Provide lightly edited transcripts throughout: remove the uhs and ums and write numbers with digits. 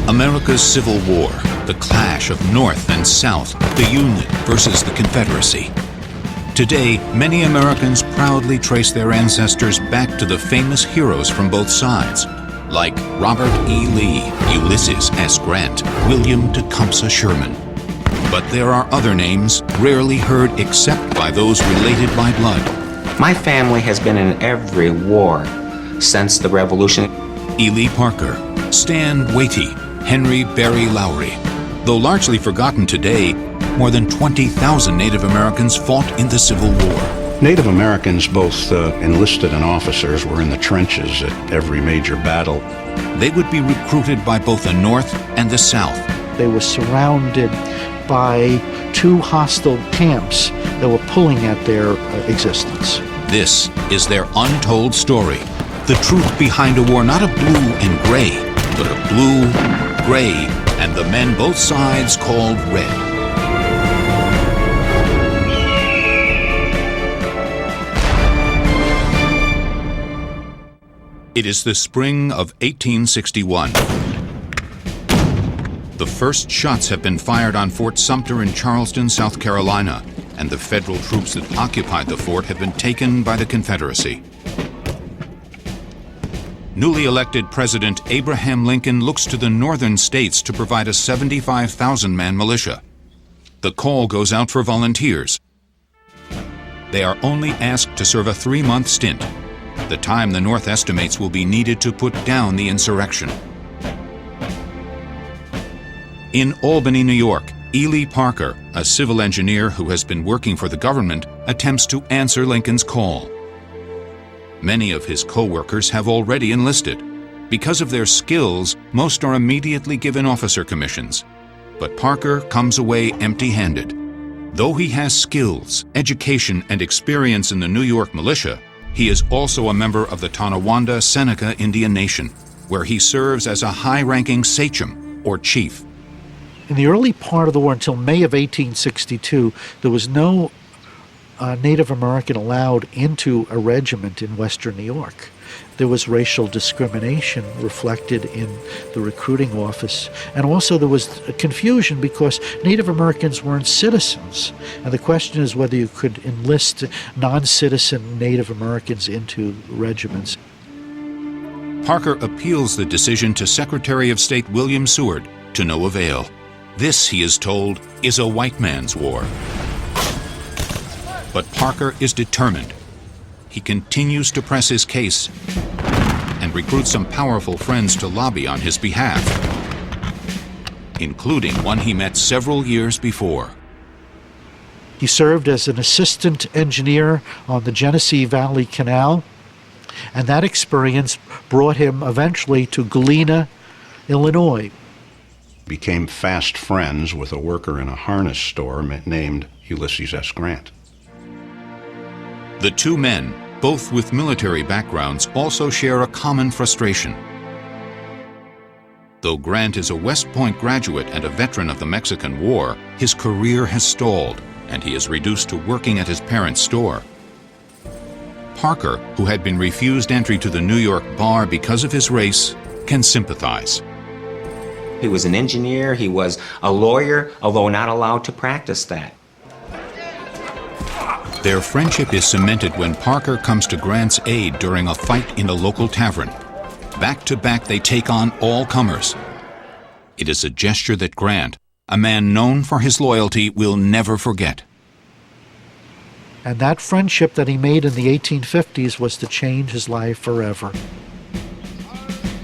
America's Civil War, the clash of North and South, the Union versus the Confederacy. Today, many Americans proudly trace their ancestors back to the famous heroes from both sides, like Robert E. Lee, Ulysses S. Grant, William Tecumseh Sherman. But there are other names rarely heard except by those related by blood. My family has been in every war since the Revolution. Ely Parker, Stan Waite, Henry Berry Lowery. Though largely forgotten today, more than 20,000 Native Americans fought in the Civil War. Native Americans, both enlisted and officers, were in the trenches at every major battle. They would be recruited by both the North and the South. They were surrounded by two hostile camps that were pulling at their existence. This is their untold story. The truth behind a war not of blue and gray, but of blue, gray, and the men both sides called red. It is the spring of 1861. The first shots have been fired on Fort Sumter in Charleston, South Carolina, and the federal troops that occupied the fort have been taken by the Confederacy. Newly elected President Abraham Lincoln looks to the northern states to provide a 75,000-man militia. The call goes out for volunteers. They are only asked to serve a 3-month stint, the time the North estimates will be needed to put down the insurrection. In Albany, New York, Ely Parker, a civil engineer who has been working for the government, attempts to answer Lincoln's call. Many of his co-workers have already enlisted. Because of their skills, most are immediately given officer commissions. But Parker comes away empty-handed. Though he has skills, education, and experience in the New York militia, he is also a member of the Tonawanda Seneca Indian Nation, where he serves as a high-ranking sachem, or chief. In the early part of the war, until May of 1862, there was no Native American allowed into a regiment in western New York. There was racial discrimination reflected in the recruiting office, and also there was confusion because Native Americans weren't citizens. And the question is whether you could enlist non-citizen Native Americans into regiments. Parker appeals the decision to Secretary of State William Seward, to no avail. This, he is told, is a white man's war. But Parker is determined. He continues to press his case and recruits some powerful friends to lobby on his behalf, including one he met several years before. He served as an assistant engineer on the Genesee Valley Canal, and that experience brought him eventually to Galena, Illinois. Became fast friends with a worker in a harness store named Ulysses S. Grant. The two men, both with military backgrounds, also share a common frustration. Though Grant is a West Point graduate and a veteran of the Mexican War, his career has stalled, and he is reduced to working at his parents' store. Parker, who had been refused entry to the New York bar because of his race, can sympathize. He was an engineer, he was a lawyer, although not allowed to practice that. Their friendship is cemented when Parker comes to Grant's aid during a fight in a local tavern. Back to back, they take on all comers. It is a gesture that Grant, a man known for his loyalty, will never forget. And that friendship that he made in the 1850s was to change his life forever.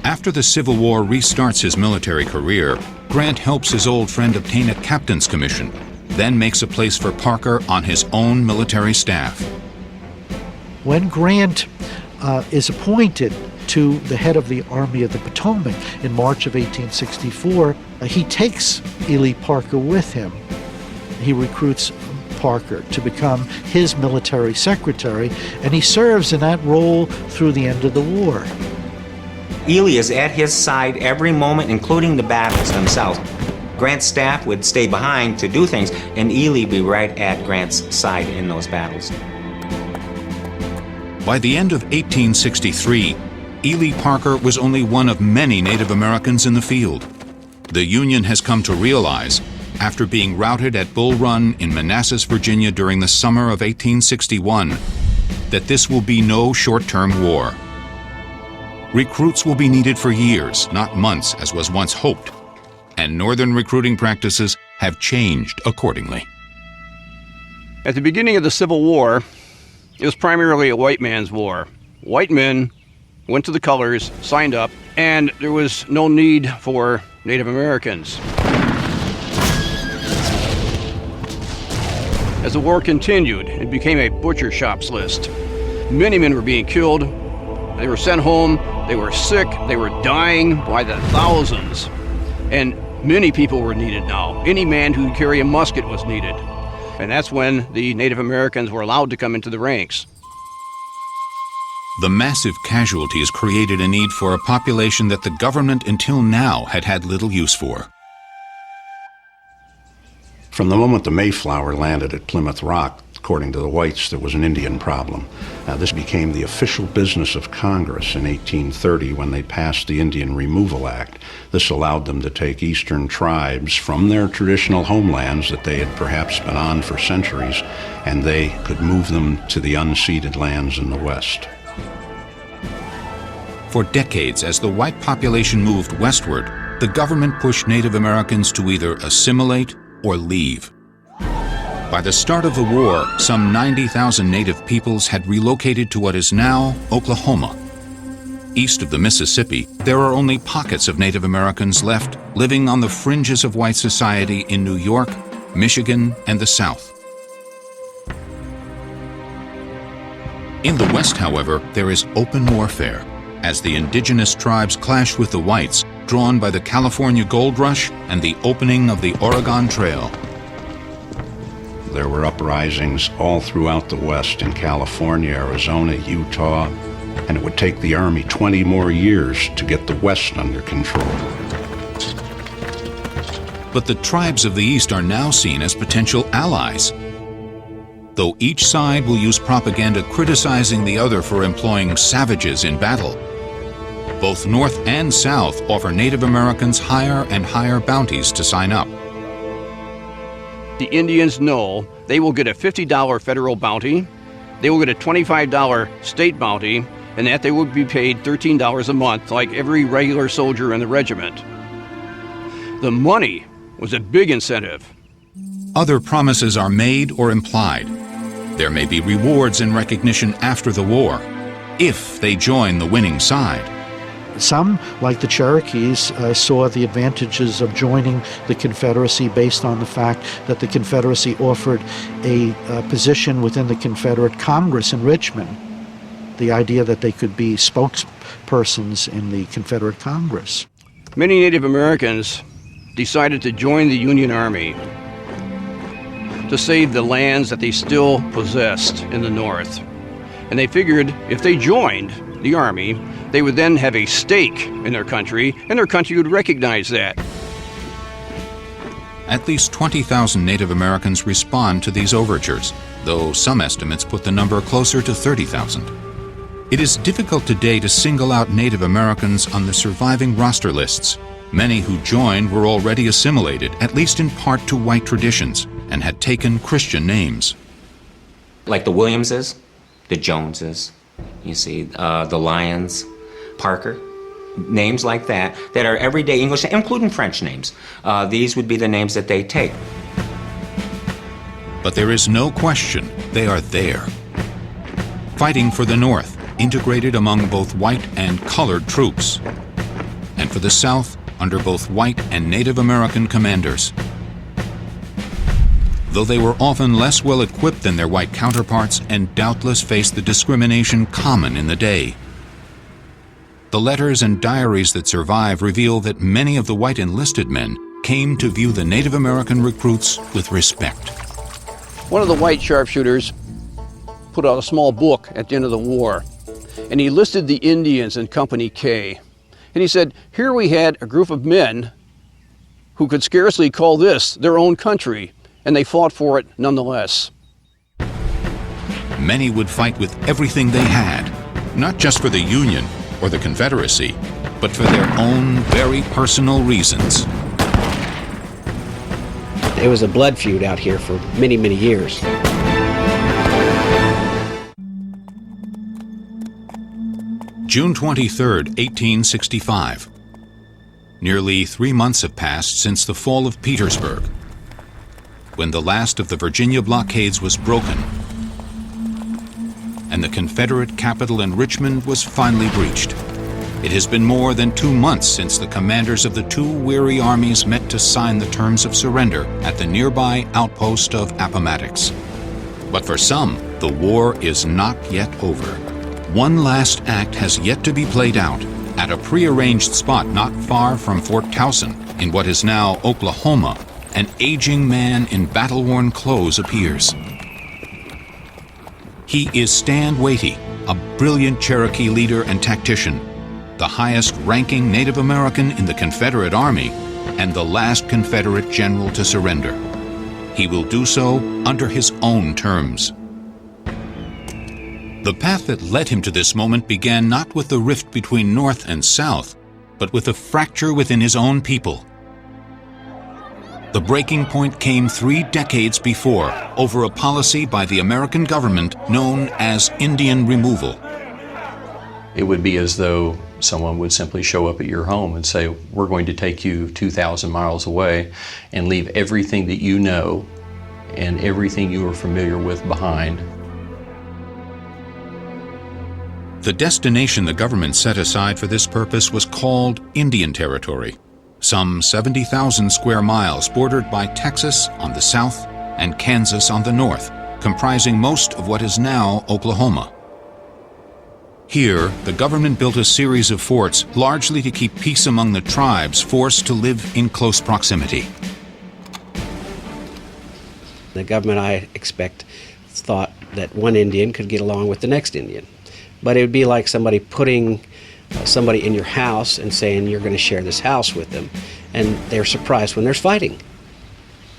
After the Civil War restarts his military career, Grant helps his old friend obtain a captain's commission, then makes a place for Parker on his own military staff. When Grant is appointed to the head of the Army of the Potomac in March of 1864, he takes Ely Parker with him. He recruits Parker to become his military secretary, and he serves in that role through the end of the war. Ely is at his side every moment, including the battles themselves. Grant's staff would stay behind to do things, and Ely would be right at Grant's side in those battles. By the end of 1863, Ely Parker was only one of many Native Americans in the field. the Union has come to realize, after being routed at Bull Run in Manassas, Virginia during the summer of 1861, that this will be no short-term war. Recruits will be needed for years, not months, as was once hoped, and Northern recruiting practices have changed accordingly. At the beginning of the Civil War, it was primarily a white man's war. White men went to the colors, signed up, and there was no need for Native Americans. As the war continued, it became a butcher shop's list. Many men were being killed, they were sent home, they were sick, they were dying by the thousands. And many people were needed now. Any man who could carry a musket was needed. And that's when the Native Americans were allowed to come into the ranks. The massive casualties created a need for a population that the government until now had had little use for. From the moment the Mayflower landed at Plymouth Rock, according to the whites, there was an Indian problem. This became the official business of Congress in 1830 when they passed the Indian Removal Act. This allowed them to take eastern tribes from their traditional homelands that they had perhaps been on for centuries, and they could move them to the unceded lands in the West. For decades, as the white population moved westward, the government pushed Native Americans to either assimilate or leave. By the start of the war, some 90,000 native peoples had relocated to what is now Oklahoma. East of the Mississippi, there are only pockets of Native Americans left living on the fringes of white society in New York, Michigan, and the South. In the West, however, there is open warfare, as the indigenous tribes clash with the whites, drawn by the California Gold Rush and the opening of the Oregon Trail. There were uprisings all throughout the West, in California, Arizona, Utah, and it would take the Army 20 more years to get the West under control. But the tribes of the East are now seen as potential allies. Though each side will use propaganda criticizing the other for employing savages in battle, both North and South offer Native Americans higher and higher bounties to sign up. The Indians know they will get a $50 federal bounty, they will get a $25 state bounty, and that they will be paid $13 a month like every regular soldier in the regiment. The money was a big incentive. Other promises are made or implied. There may be rewards and recognition after the war, if they join the winning side. Some, like the Cherokees, saw the advantages of joining the Confederacy based on the fact that the Confederacy offered a position within the Confederate Congress in Richmond, the idea that they could be spokespersons in the Confederate Congress. Many Native Americans decided to join the Union Army to save the lands that they still possessed in the North. And they figured if they joined the Army, they would then have a stake in their country, and their country would recognize that. At least 20,000 Native Americans respond to these overtures, though some estimates put the number closer to 30,000. It is difficult today to single out Native Americans on the surviving roster lists. Many who joined were already assimilated, at least in part, to white traditions, and had taken Christian names. Like the Williamses, the Joneses, you see, the Lyons, Parker, names like that are everyday English, including French names. These would be the names that they take. But there is no question they are there. Fighting for the North, integrated among both white and colored troops. And for the South, under both white and Native American commanders. Though they were often less well equipped than their white counterparts and doubtless faced the discrimination common in the day. The letters and diaries that survive reveal that many of the white enlisted men came to view the Native American recruits with respect. One of the white sharpshooters put out a small book at the end of the war, and he listed the Indians in Company K. And he said, here we had a group of men who could scarcely call this their own country, and they fought for it nonetheless. Many would fight with everything they had, not just for the Union or the Confederacy, but for their own very personal reasons. It was a blood feud out here for many, many years. June 23, 1865. Nearly 3 months have passed since the fall of Petersburg, when the last of the Virginia blockades was broken and the Confederate capital in Richmond was finally breached. It has been more than 2 months since the commanders of the two weary armies met to sign the terms of surrender at the nearby outpost of Appomattox. But for some, the war is not yet over. One last act has yet to be played out at a prearranged spot not far from Fort Towson in what is now Oklahoma. An aging man in battle-worn clothes appears. He is Stand Waite, a brilliant Cherokee leader and tactician, the highest-ranking Native American in the Confederate Army, and the last Confederate general to surrender. He will do so under his own terms. The path that led him to this moment began not with the rift between North and South, but with a fracture within his own people. The breaking point came 3 decades before over a policy by the American government known as Indian removal. It would be as though someone would simply show up at your home and say, we're going to take you 2,000 miles away and leave everything that you know and everything you are familiar with behind. The destination the government set aside for this purpose was called Indian Territory, some 70,000 square miles bordered by Texas on the south and Kansas on the north, comprising most of what is now Oklahoma. Here, the government built a series of forts largely to keep peace among the tribes forced to live in close proximity. The government, I expect, thought that one Indian could get along with the next Indian. But it would be like somebody putting somebody in your house and saying you're going to share this house with them, and they're surprised when there's fighting.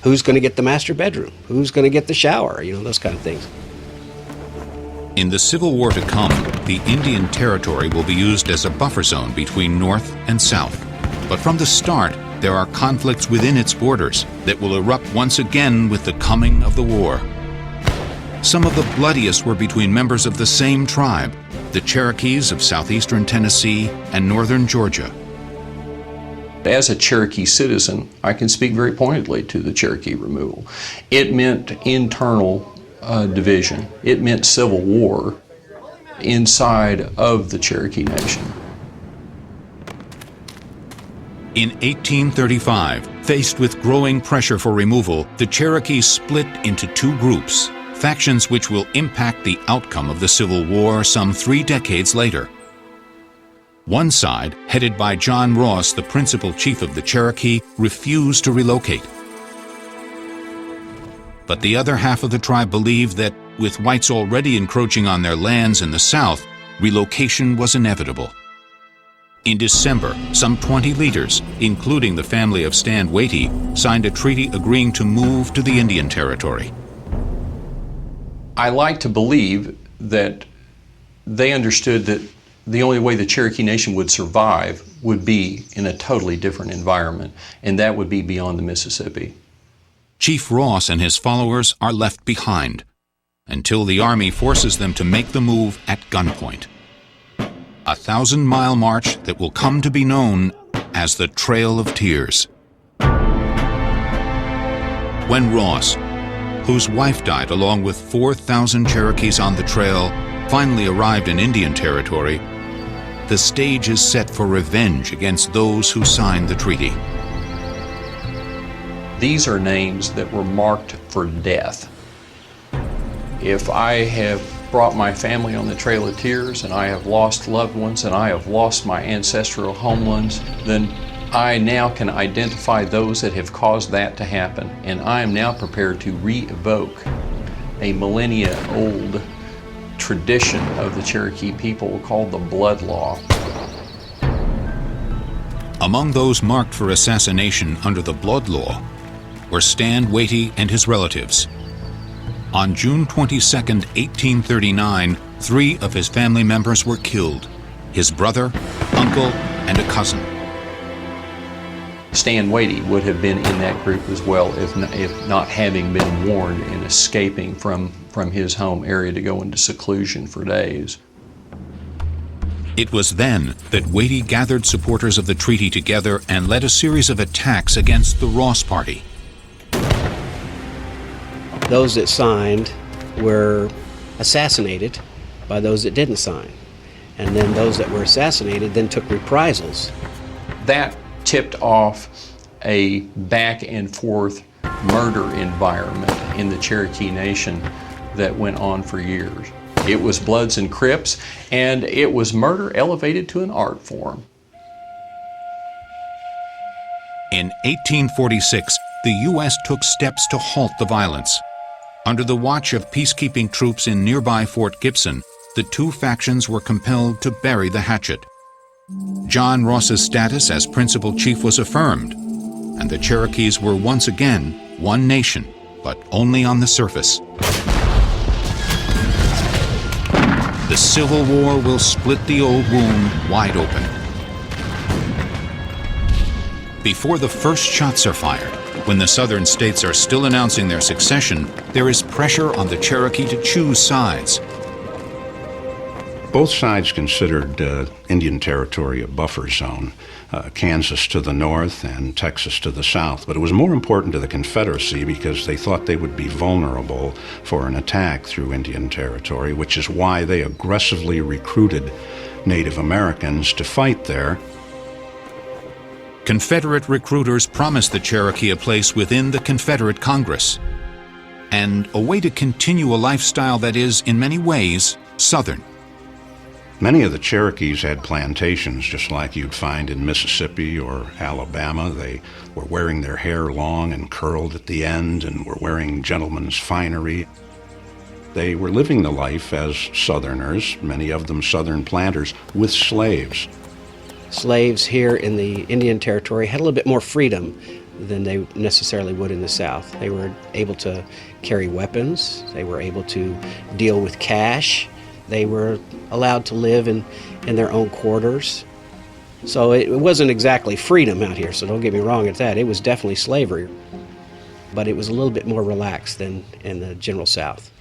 Who's going to get the master bedroom? Who's going to get the shower? You know, those kind of things. In the Civil War to come, the Indian Territory will be used as a buffer zone between North and South. But from the start, there are conflicts within its borders that will erupt once again with the coming of the war. Some of the bloodiest were between members of the same tribe, the Cherokees of southeastern Tennessee and northern Georgia. As a Cherokee citizen, I can speak very pointedly to the Cherokee removal. It meant internal division. It meant civil war inside of the Cherokee Nation. In 1835, faced with growing pressure for removal, the Cherokees split into 2 groups, factions which will impact the outcome of the Civil War some 3 decades later. One side, headed by John Ross, the principal chief of the Cherokee, refused to relocate. But the other half of the tribe believed that, with whites already encroaching on their lands in the south, relocation was inevitable. In December, some 20 leaders, including the family of Stand Waite, signed a treaty agreeing to move to the Indian Territory. I like to believe that they understood that the only way the Cherokee Nation would survive would be in a totally different environment, and that would be beyond the Mississippi. Chief Ross and his followers are left behind until the Army forces them to make the move at gunpoint. A 1,000-mile march that will come to be known as the Trail of Tears. When Ross, whose wife died along with 4,000 Cherokees on the trail, finally arrived in Indian Territory, the stage is set for revenge against those who signed the treaty. These are names that were marked for death. If I have brought my family on the Trail of Tears and I have lost loved ones and I have lost my ancestral homelands, then I now can identify those that have caused that to happen, and I am now prepared to re-evoke a millennia-old tradition of the Cherokee people called the Blood Law. Among those marked for assassination under the Blood Law were Stand Waite and his relatives. On June 22, 1839, 3 of his family members were killed: his brother, uncle, and a cousin. Stan Waite would have been in that group as well, if not having been warned and escaping from his home area to go into seclusion for days. It was then that Waite gathered supporters of the treaty together and led a series of attacks against the Ross Party. Those that signed were assassinated by those that didn't sign. And then those that were assassinated then took reprisals. That tipped off a back and forth murder environment in the Cherokee Nation that went on for years. It was Bloods and Crips, and it was murder elevated to an art form. In 1846, the U.S. took steps to halt the violence. Under the watch of peacekeeping troops in nearby Fort Gibson, the two factions were compelled to bury the hatchet. John Ross's status as principal chief was affirmed, and the Cherokees were once again one nation, but only on the surface. The Civil War will split the old wound wide open. Before the first shots are fired, when the southern states are still announcing their succession, there is pressure on the Cherokee to choose sides. Both sides considered Indian Territory a buffer zone, Kansas to the north and Texas to the south. But it was more important to the Confederacy because they thought they would be vulnerable for an attack through Indian Territory, which is why they aggressively recruited Native Americans to fight there. Confederate recruiters promised the Cherokee a place within the Confederate Congress and a way to continue a lifestyle that is, in many ways, Southern. Many of the Cherokees had plantations just like you'd find in Mississippi or Alabama. They were wearing their hair long and curled at the end and were wearing gentlemen's finery. They were living the life as Southerners, many of them Southern planters, with slaves. Slaves here in the Indian Territory had a little bit more freedom than they necessarily would in the South. They were able to carry weapons. They were able to deal with cash. They were allowed to live in their own quarters. So it wasn't exactly freedom out here, so don't get me wrong at that. It was definitely slavery, but it was a little bit more relaxed than in the general South.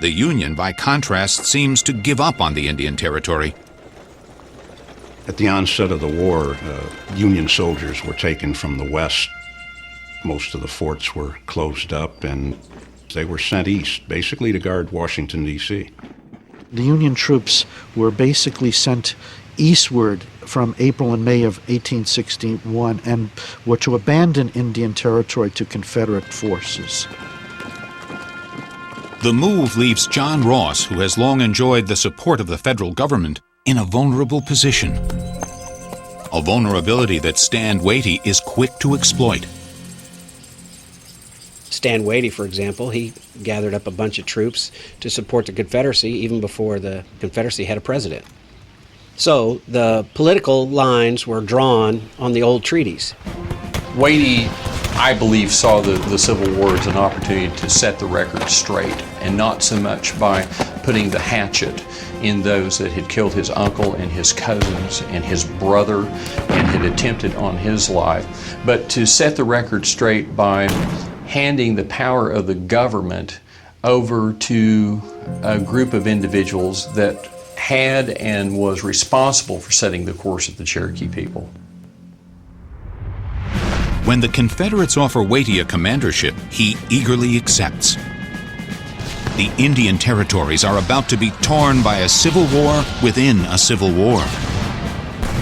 The Union, by contrast, seems to give up on the Indian Territory. At the onset of the war, Union soldiers were taken from the west. Most of the forts were closed up, and they were sent east, basically to guard Washington, D.C. The Union troops were basically sent eastward from April and May of 1861 and were to abandon Indian Territory to Confederate forces. The move leaves John Ross, who has long enjoyed the support of the federal government, in a vulnerable position. A vulnerability that Stan Waite is quick to exploit. Stan Waite, for example, he gathered up a bunch of troops to support the Confederacy even before the Confederacy had a president. So the political lines were drawn on the old treaties. Waite, I believe, saw the Civil War as an opportunity to set the record straight, and not so much by putting the hatchet in those that had killed his uncle and his cousins and his brother and had attempted on his life, but to set the record straight by handing the power of the government over to a group of individuals that had and was responsible for setting the course of the Cherokee people. When the Confederates offer Waite a commandership, he eagerly accepts. The Indian Territories are about to be torn by a civil war within a civil war.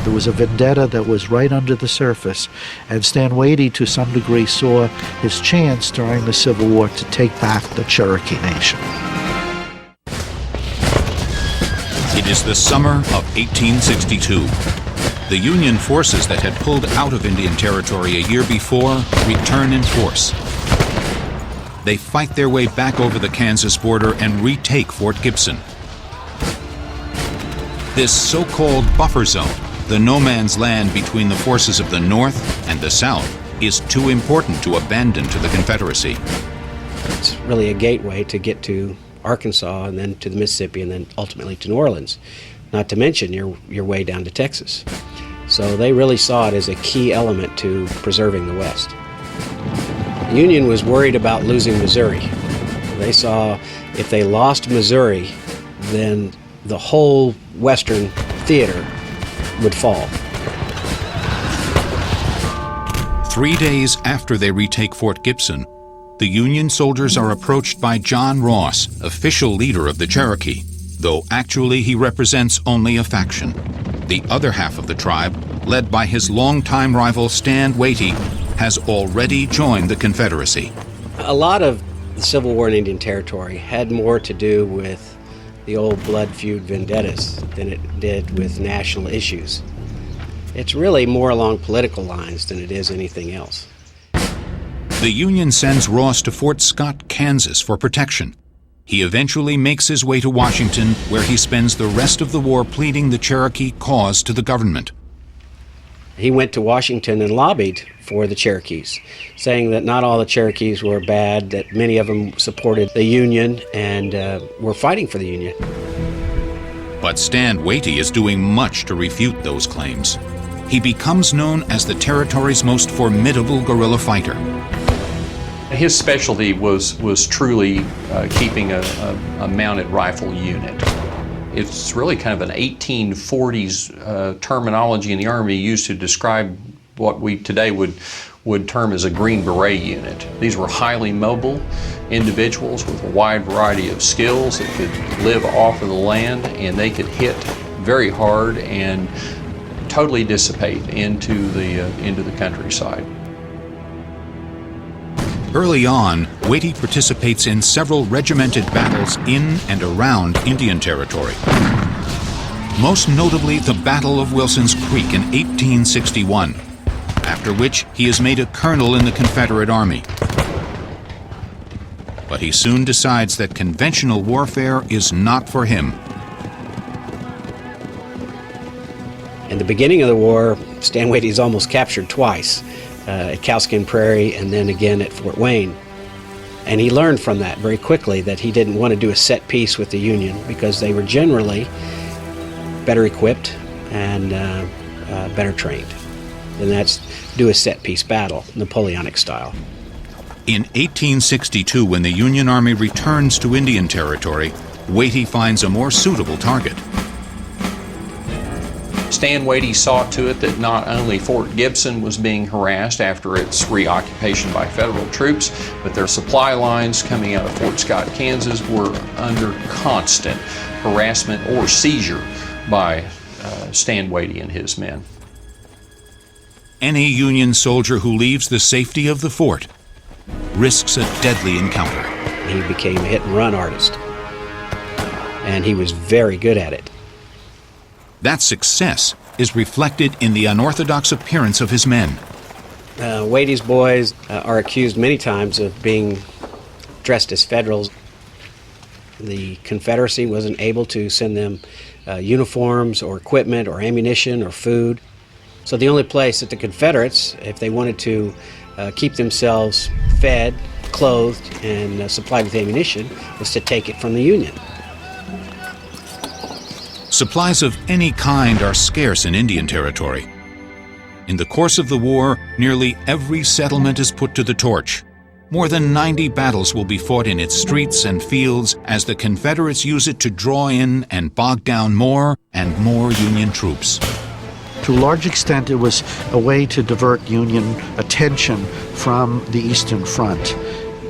There was a vendetta that was right under the surface, and Stan Waite, to some degree, saw his chance during the Civil War to take back the Cherokee Nation. It is the summer of 1862. The Union forces that had pulled out of Indian Territory a year before return in force. They fight their way back over the Kansas border and retake Fort Gibson. This so-called buffer zone, the no-man's land between the forces of the North and the South, is too important to abandon to the Confederacy. It's really a gateway to get to Arkansas and then to the Mississippi and then ultimately to New Orleans, not to mention your way down to Texas. So they really saw it as a key element to preserving the West. The Union was worried about losing Missouri. They saw if they lost Missouri, then the whole Western theater would fall. 3 days after they retake Fort Gibson, the Union soldiers are approached by John Ross, official leader of the Cherokee, though actually he represents only a faction. The other half of the tribe, led by his longtime rival Stand Waite, has already joined the Confederacy. A lot of the Civil War in Indian Territory had more to do with the old blood feud vendettas than it did with national issues. It's really more along political lines than it is anything else. The Union sends Ross to Fort Scott, Kansas for protection. He eventually makes his way to Washington, where he spends the rest of the war pleading the Cherokee cause to the government. He went to Washington and lobbied for the Cherokees, saying that not all the Cherokees were bad, that many of them supported the Union and were fighting for the Union. But Stand Waite is doing much to refute those claims. He becomes known as the territory's most formidable guerrilla fighter. His specialty was truly keeping a mounted rifle unit. It's really kind of an 1840s terminology in the Army used to describe what we today would term as a Green Beret unit. These were highly mobile individuals with a wide variety of skills that could live off of the land, and they could hit very hard and totally dissipate into the countryside. Early on, Waite participates in several regimented battles in and around Indian Territory. Most notably the Battle of Wilson's Creek in 1861, after which he is made a colonel in the Confederate Army. But he soon decides that conventional warfare is not for him. In the beginning of the war, Stand Waite is almost captured twice, at Cowskin Prairie and then again at Fort Wayne. And he learned from that very quickly that he didn't want to do a set piece with the Union because they were generally better equipped and better trained. And that's do a set piece battle, Napoleonic style. In 1862, when the Union Army returns to Indian Territory, Waite finds a more suitable target. Stand Waite saw to it that not only Fort Gibson was being harassed after its reoccupation by federal troops, but their supply lines coming out of Fort Scott, Kansas were under constant harassment or seizure by Stand Waite and his men. Any Union soldier who leaves the safety of the fort risks a deadly encounter. He became a hit-and-run artist, and he was very good at it. That success is reflected in the unorthodox appearance of his men. Waite's boys are accused many times of being dressed as Federals. The Confederacy wasn't able to send them uniforms or equipment or ammunition or food. So the only place that the Confederates, if they wanted to keep themselves fed, clothed, and supplied with ammunition, was to take it from the Union. Supplies of any kind are scarce in Indian Territory. In the course of the war, nearly every settlement is put to the torch. More than 90 battles will be fought in its streets and fields as the Confederates use it to draw in and bog down more and more Union troops. To a large extent, it was a way to divert Union attention from the Eastern Front.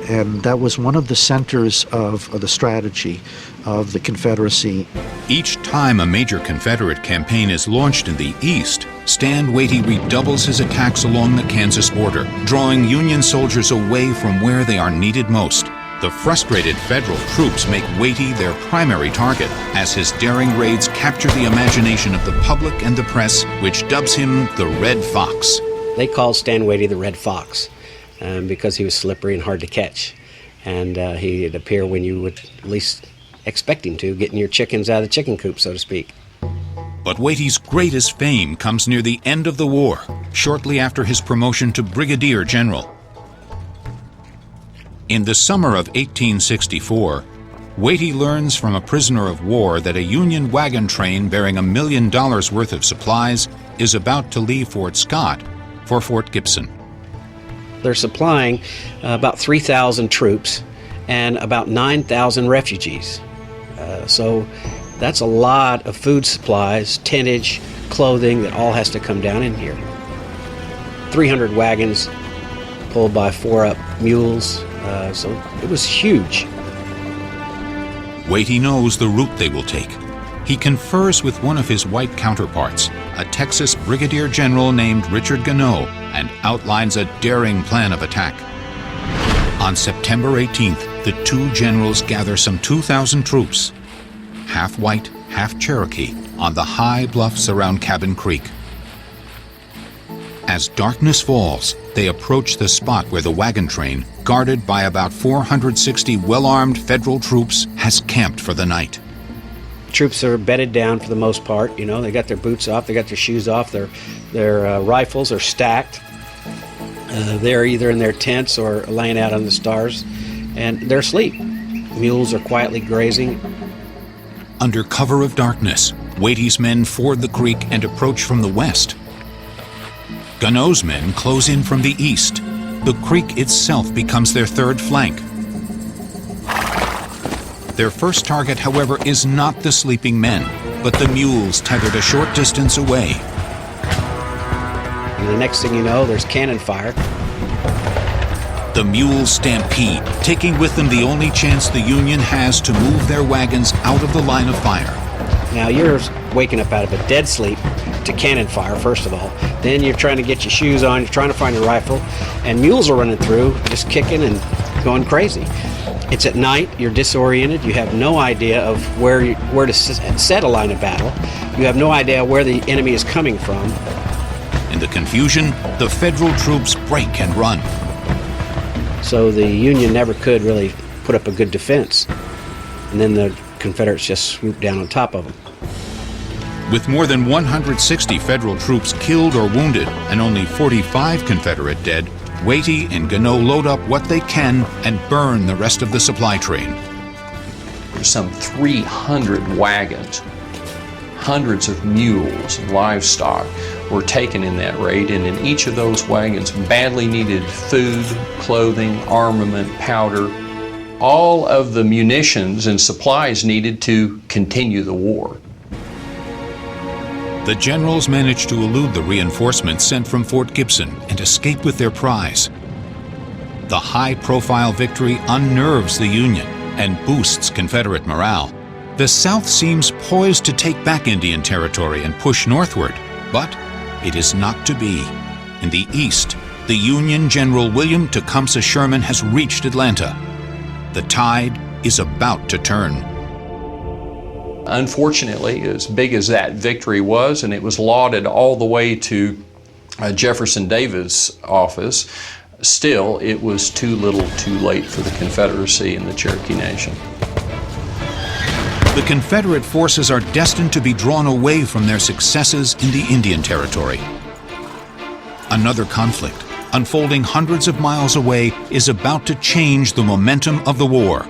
And that was one of the centers of the strategy of the Confederacy. Each time a major Confederate campaign is launched in the East, Stand Waite redoubles his attacks along the Kansas border, drawing Union soldiers away from where they are needed most. The frustrated Federal troops make Waite their primary target, as his daring raids capture the imagination of the public and the press, which dubs him the Red Fox. They called Stand Waite the Red Fox because he was slippery and hard to catch. And he'd appear when you would least expect him to, getting your chickens out of the chicken coop, so to speak. But Waite's greatest fame comes near the end of the war, shortly after his promotion to Brigadier General. In the summer of 1864, Waite learns from a prisoner of war that a Union wagon train bearing $1 million worth of supplies is about to leave Fort Scott for Fort Gibson. They're supplying about 3,000 troops and about 9,000 refugees. So that's a lot of food supplies, tentage, clothing that all has to come down in here. 300 wagons pulled by 4 up mules, so it was huge. Waite knows the route they will take. He confers with one of his white counterparts, a Texas brigadier general named Richard Gannot, and outlines a daring plan of attack. On September 18th, the two generals gather some 2,000 troops, half white, half Cherokee, on the high bluffs around Cabin Creek. As darkness falls, they approach the spot where the wagon train, guarded by about 460 well-armed federal troops, has camped for the night. Troops are bedded down for the most part. You know, they got their boots off, they got their shoes off, their rifles are stacked. They're either in their tents or laying out on the stars, and they're asleep. Mules are quietly grazing. Under cover of darkness, Waite's men ford the creek and approach from the west. Gannot's men close in from the east. The creek itself becomes their third flank. Their first target, however, is not the sleeping men, but the mules tethered a short distance away. And the next thing you know, there's cannon fire. The mules stampede, taking with them the only chance the Union has to move their wagons out of the line of fire. Now you're waking up out of a dead sleep to cannon fire, first of all. Then you're trying to get your shoes on, you're trying to find a rifle, and mules are running through, just kicking and going crazy. It's at night, you're disoriented, you have no idea of where to set a line of battle. You have no idea where the enemy is coming from. In the confusion, the federal troops break and run. So the Union never could really put up a good defense. And then the Confederates just swooped down on top of them. With more than 160 federal troops killed or wounded and only 45 Confederate dead, Waite and Gannot load up what they can and burn the rest of the supply train. There's some 300 wagons, hundreds of mules and livestock were taken in that raid, and in each of those wagons badly needed food, clothing, armament, powder, all of the munitions and supplies needed to continue the war. The generals managed to elude the reinforcements sent from Fort Gibson and escape with their prize. The high-profile victory unnerves the Union and boosts Confederate morale. The South seems poised to take back Indian Territory and push northward, but it is not to be. In the East, the Union General William Tecumseh Sherman has reached Atlanta. The tide is about to turn. Unfortunately, as big as that victory was, and it was lauded all the way to Jefferson Davis' office, still it was too little too late for the Confederacy and the Cherokee Nation. The Confederate forces are destined to be drawn away from their successes in the Indian Territory. Another conflict, unfolding hundreds of miles away, is about to change the momentum of the war.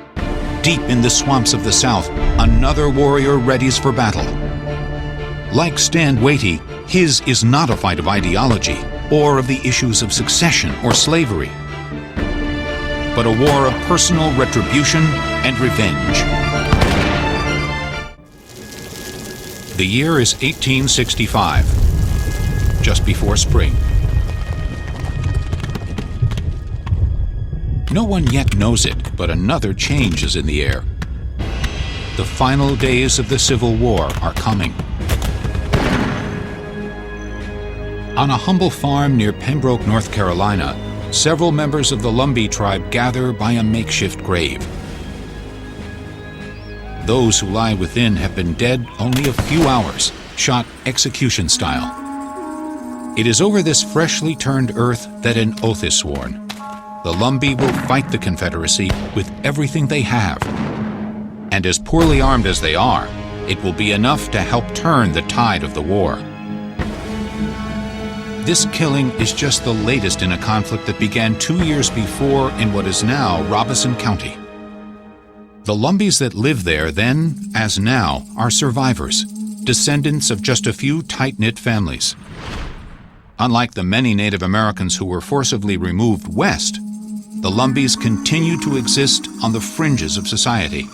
Deep in the swamps of the South, another warrior readies for battle. Like Stand Waite, his is not a fight of ideology or of the issues of succession or slavery, but a war of personal retribution and revenge. The year is 1865, just before spring. No one yet knows it, but another change is in the air. The final days of the Civil War are coming. On a humble farm near Pembroke, North Carolina, several members of the Lumbee tribe gather by a makeshift grave. Those who lie within have been dead only a few hours, shot execution style. It is over this freshly turned earth that an oath is sworn. The Lumbee will fight the Confederacy with everything they have. And as poorly armed as they are, it will be enough to help turn the tide of the war. This killing is just the latest in a conflict that began 2 years before in what is now Robeson County. The Lumbees that lived there then, as now, are survivors, descendants of just a few tight-knit families. Unlike the many Native Americans who were forcibly removed west, the Lumbees continue to exist on the fringes of society.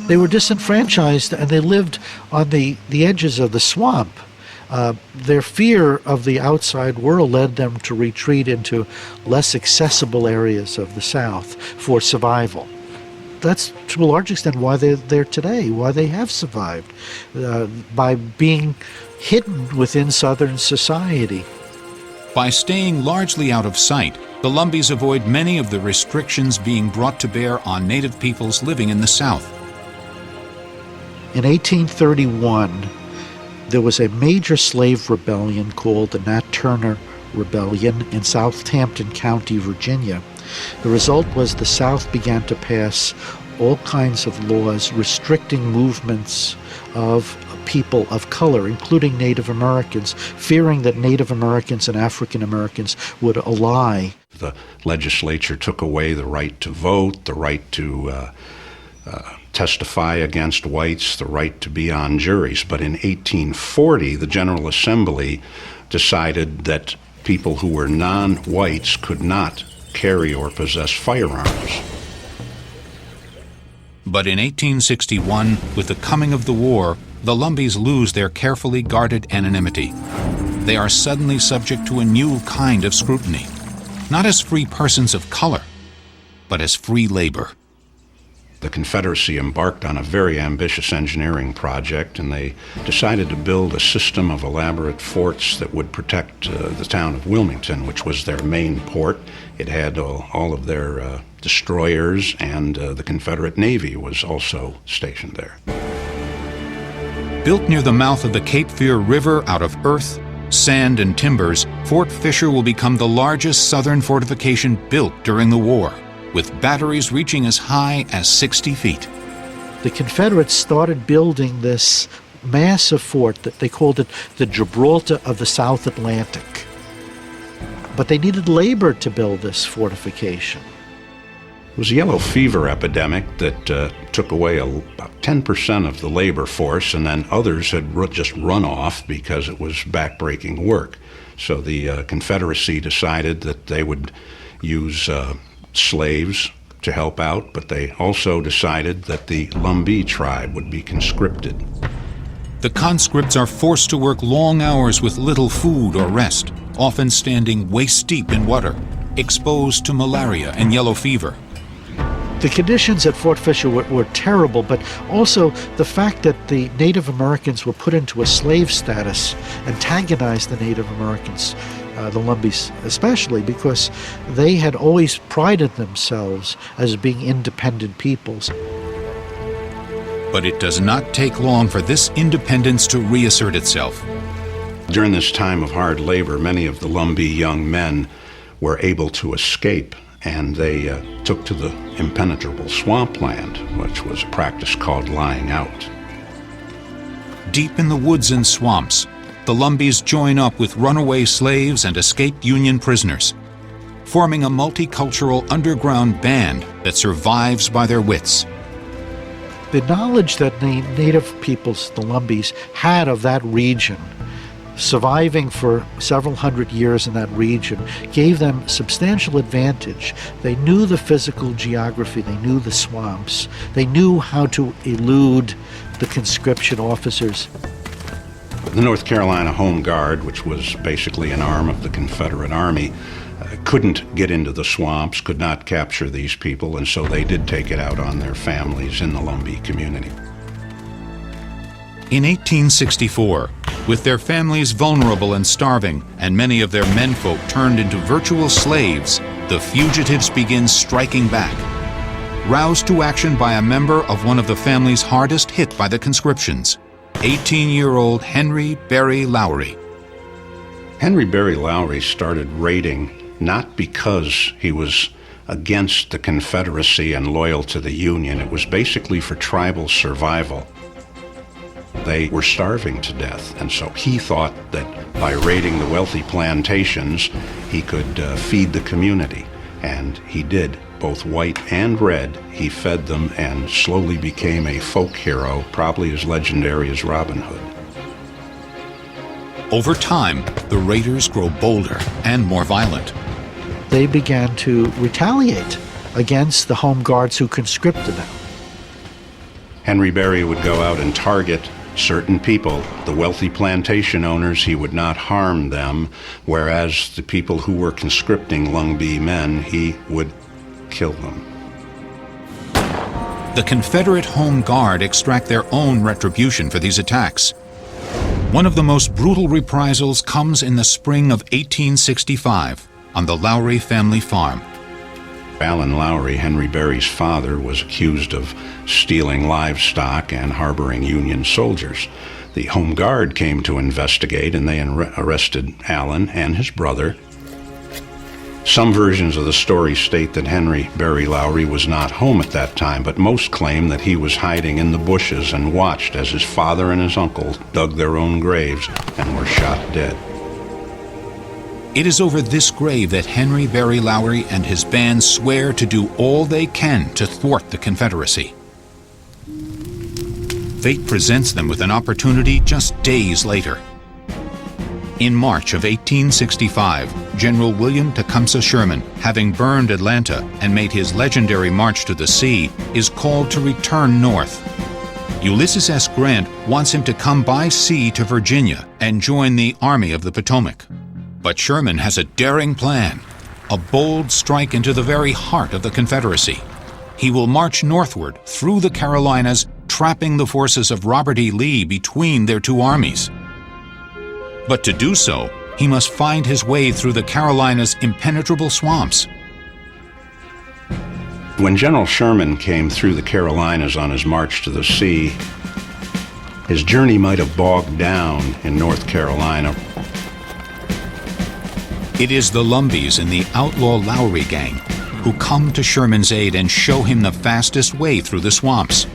They were disenfranchised and they lived on the edges of the swamp. Their fear of the outside world led them to retreat into less accessible areas of the South for survival. That's to a large extent why they're there today, why they have survived, by being hidden within Southern society. By staying largely out of sight, the Lumbees avoid many of the restrictions being brought to bear on Native peoples living in the South. In 1831, there was a major slave rebellion called the Nat Turner Rebellion in Southampton County, Virginia. The result was the South began to pass all kinds of laws restricting movements of people of color, including Native Americans, fearing that Native Americans and African Americans would ally. The legislature took away the right to vote, the right to testify against whites, the right to be on juries. But in 1840, the General Assembly decided that people who were non-whites could not carry or possess firearms. But in 1861, with the coming of the war, the Lumbees lose their carefully guarded anonymity. They are suddenly subject to a new kind of scrutiny, not as free persons of color, but as free labor. The Confederacy embarked on a very ambitious engineering project, and they decided to build a system of elaborate forts that would protect the town of Wilmington, which was their main port. It had all of their destroyers, and the Confederate Navy was also stationed there. Built near the mouth of the Cape Fear River out of earth, sand, and timbers, Fort Fisher will become the largest Southern fortification built during the war, with batteries reaching as high as 60 feet. The Confederates started building this massive fort that they called it the Gibraltar of the South Atlantic. But they needed labor to build this fortification. It was a yellow fever epidemic that took away about 10% of the labor force, and then others had just run off because it was backbreaking work. So the Confederacy decided that they would use slaves to help out, but they also decided that the Lumbee tribe would be conscripted. The conscripts are forced to work long hours with little food or rest, often standing waist-deep in water, exposed to malaria and yellow fever. The conditions at Fort Fisher were terrible, but also the fact that the Native Americans were put into a slave status antagonized the Native Americans, the Lumbees especially, because they had always prided themselves as being independent peoples. But it does not take long for this independence to reassert itself. During this time of hard labor, many of the Lumbee young men were able to escape, and they took to the impenetrable swampland, which was a practice called lying out. Deep in the woods and swamps, the Lumbees join up with runaway slaves and escaped Union prisoners, forming a multicultural underground band that survives by their wits. The knowledge that the Native peoples, the Lumbees, had of that region, surviving for several hundred years in that region, gave them substantial advantage. They knew the physical geography, they knew the swamps, they knew how to elude the conscription officers. The North Carolina Home Guard, which was basically an arm of the Confederate Army, couldn't get into the swamps, could not capture these people, and so they did take it out on their families in the Lumbee community. In 1864, with their families vulnerable and starving, and many of their menfolk turned into virtual slaves, the fugitives begin striking back. Roused to action by a member of one of the families hardest hit by the conscriptions, 18-year-old Henry Berry Lowery. Henry Berry Lowery started raiding not because he was against the Confederacy and loyal to the Union. It was basically for tribal survival. They were starving to death, and so he thought that by raiding the wealthy plantations, he could feed the community, and he did, both white and red, he fed them and slowly became a folk hero, probably as legendary as Robin Hood. Over time, the raiders grow bolder and more violent. They began to retaliate against the home guards who conscripted them. Henry Berry would go out and target certain people. The wealthy plantation owners, he would not harm them, whereas the people who were conscripting Lumbee men, he would kill them. The Confederate Home Guard extract their own retribution for these attacks. One of the most brutal reprisals comes in the spring of 1865 on the Lowery family farm. Allen Lowery, Henry Berry's father, was accused of stealing livestock and harboring Union soldiers. The Home Guard came to investigate, and they arrested Allen and his brother. Some versions of the story state that Henry Berry Lowery was not home at that time, but most claim that he was hiding in the bushes and watched as his father and his uncle dug their own graves and were shot dead. It is over this grave that Henry Berry Lowery and his band swear to do all they can to thwart the Confederacy. Fate presents them with an opportunity just days later. In March of 1865, General William Tecumseh Sherman, having burned Atlanta and made his legendary march to the sea, is called to return north. Ulysses S. Grant wants him to come by sea to Virginia and join the Army of the Potomac. But Sherman has a daring plan, a bold strike into the very heart of the Confederacy. He will march northward through the Carolinas, trapping the forces of Robert E. Lee between their two armies. But to do so, he must find his way through the Carolinas' impenetrable swamps. When General Sherman came through the Carolinas on his march to the sea, his journey might have bogged down in North Carolina. It is the Lumbees and the outlaw Lowery gang who come to Sherman's aid and show him the fastest way through the swamps.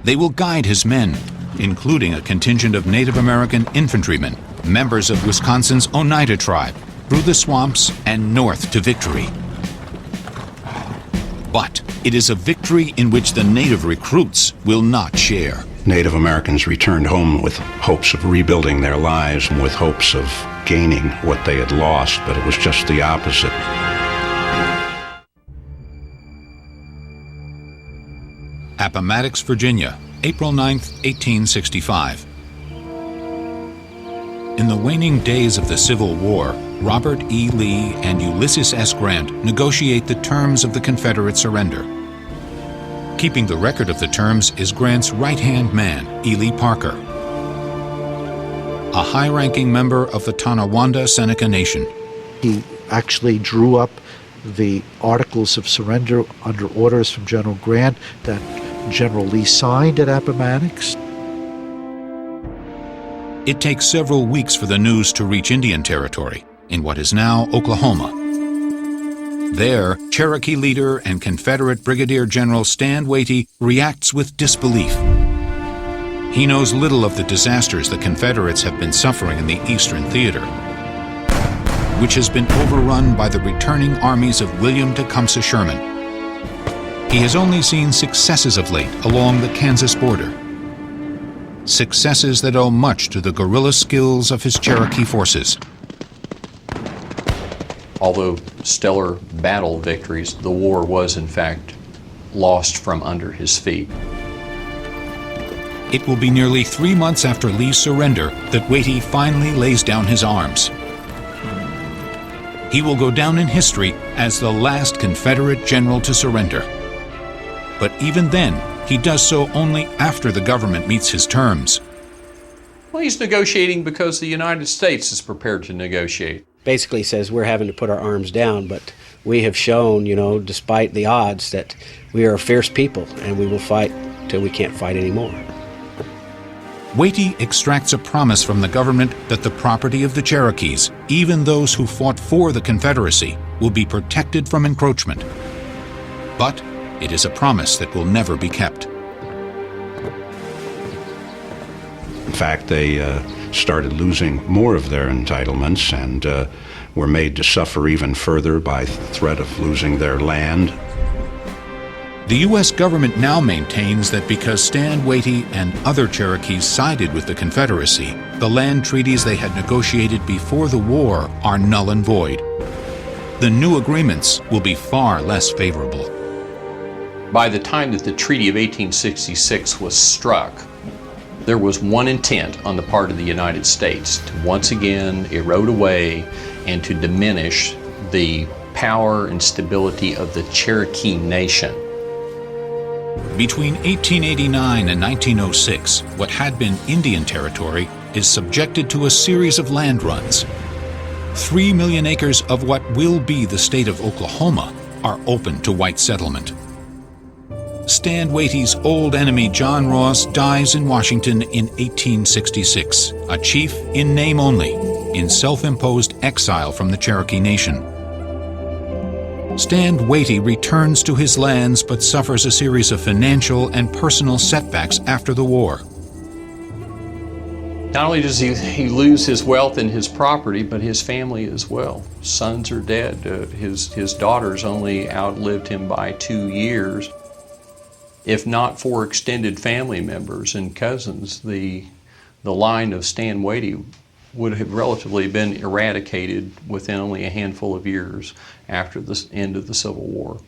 They will guide his men, including a contingent of Native American infantrymen, members of Wisconsin's Oneida tribe, through the swamps and north to victory. But it is a victory in which the native recruits will not share. Native Americans returned home with hopes of rebuilding their lives and with hopes of gaining what they had lost, but it was just the opposite. Appomattox, Virginia, April 9, 1865. In the waning days of the Civil War, Robert E. Lee and Ulysses S. Grant negotiate the terms of the Confederate surrender. Keeping the record of the terms is Grant's right-hand man, Ely Parker, a high-ranking member of the Tonawanda Seneca Nation. He actually drew up the Articles of Surrender under orders from General Grant that General Lee signed at Appomattox. It takes several weeks for the news to reach Indian Territory, in what is now Oklahoma. There, Cherokee leader and Confederate Brigadier General Stan Waite reacts with disbelief. He knows little of the disasters the Confederates have been suffering in the Eastern Theater, which has been overrun by the returning armies of William Tecumseh Sherman. He has only seen successes of late along the Kansas border, successes that owe much to the guerrilla skills of his Cherokee forces. Although stellar battle victories, the war was in fact lost from under his feet. It will be nearly 3 months after Lee's surrender that Waite finally lays down his arms. He will go down in history as the last Confederate general to surrender. But even then, he does so only after the government meets his terms. Well, he's negotiating because the United States is prepared to negotiate. Basically says we're having to put our arms down, but we have shown, despite the odds, that we are a fierce people and we will fight till we can't fight anymore. Waite extracts a promise from the government that the property of the Cherokees, even those who fought for the Confederacy, will be protected from encroachment. But it is a promise that will never be kept. In fact, they started losing more of their entitlements and were made to suffer even further by threat of losing their land. The U.S. government now maintains that because Stand Waite and other Cherokees sided with the Confederacy, the land treaties they had negotiated before the war are null and void. The new agreements will be far less favorable. By the time that the Treaty of 1866 was struck, there was one intent on the part of the United States to once again erode away and to diminish the power and stability of the Cherokee Nation. Between 1889 and 1906, what had been Indian Territory is subjected to a series of land runs. 3 million acres of what will be the state of Oklahoma are open to white settlement. Stand Waite's old enemy John Ross dies in Washington in 1866, a chief in name only, in self-imposed exile from the Cherokee Nation. Stand Waite returns to his lands but suffers a series of financial and personal setbacks after the war. Not only does he lose his wealth and his property, but his family as well. Sons are dead. His daughters only outlived him by 2 years. If not for extended family members and cousins, the line of Stand Waite would have relatively been eradicated within only a handful of years after the end of the Civil War.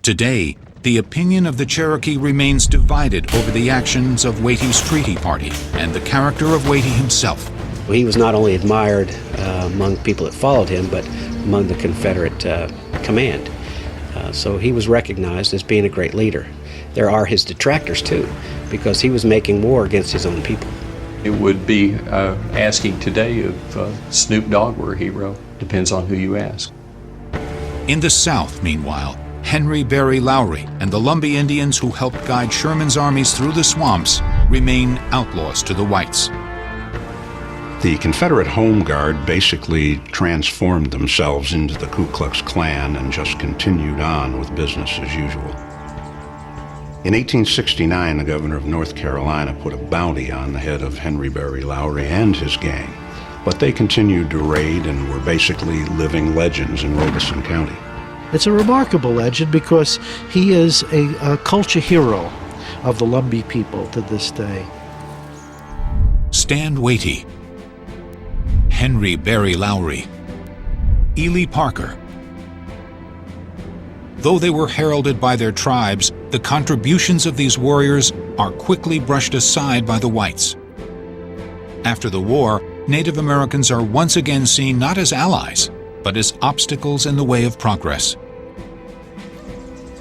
Today, the opinion of the Cherokee remains divided over the actions of Waite's treaty party and the character of Waite himself. He was not only admired among people that followed him, but among the Confederate command. So he was recognized as being a great leader. There are his detractors too, because he was making war against his own people. It would be asking today if Snoop Dogg were a hero. Depends on who you ask. In the South, meanwhile, Henry Berry Lowery and the Lumbee Indians who helped guide Sherman's armies through the swamps remain outlaws to the whites. The Confederate Home Guard basically transformed themselves into the Ku Klux Klan and just continued on with business as usual. In 1869, the governor of North Carolina put a bounty on the head of Henry Berry Lowery and his gang, but they continued to raid and were basically living legends in Robeson County. It's a remarkable legend because he is a culture hero of the Lumbee people to this day. Stand Waite, Henry Berry Lowery, Ely Parker. Though they were heralded by their tribes, the contributions of these warriors are quickly brushed aside by the whites. After the war, Native Americans are once again seen not as allies, but as obstacles in the way of progress.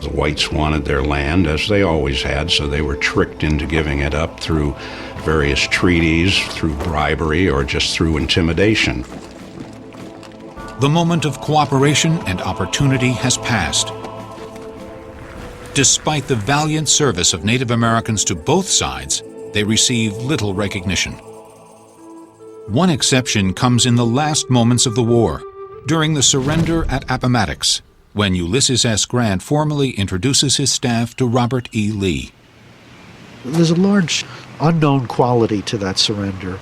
The whites wanted their land, as they always had, so they were tricked into giving it up through various treaties, through bribery, or just through intimidation. The moment of cooperation and opportunity has passed. Despite the valiant service of Native Americans to both sides, they receive little recognition. One exception comes in the last moments of the war, during the surrender at Appomattox, when Ulysses S. Grant formally introduces his staff to Robert E. Lee. There's a large unknown quality to that surrender.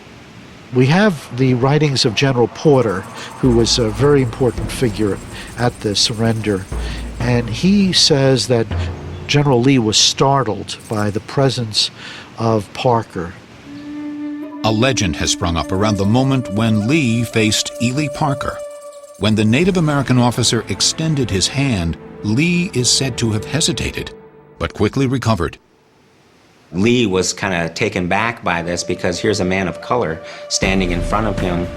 We have the writings of General Porter, who was a very important figure at the surrender, and he says that General Lee was startled by the presence of Parker. A legend has sprung up around the moment when Lee faced Ely Parker. When the Native American officer extended his hand, Lee is said to have hesitated, but quickly recovered. Lee was kind of taken back by this because here's a man of color standing in front of him.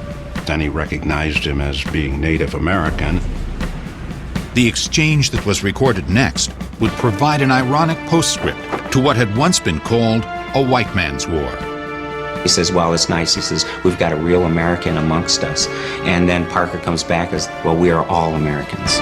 Then he recognized him as being Native American. The exchange that was recorded next would provide an ironic postscript to what had once been called a white man's war. He says, well, it's nice. He says, we've got a real American amongst us. And then Parker comes back as, well, we are all Americans.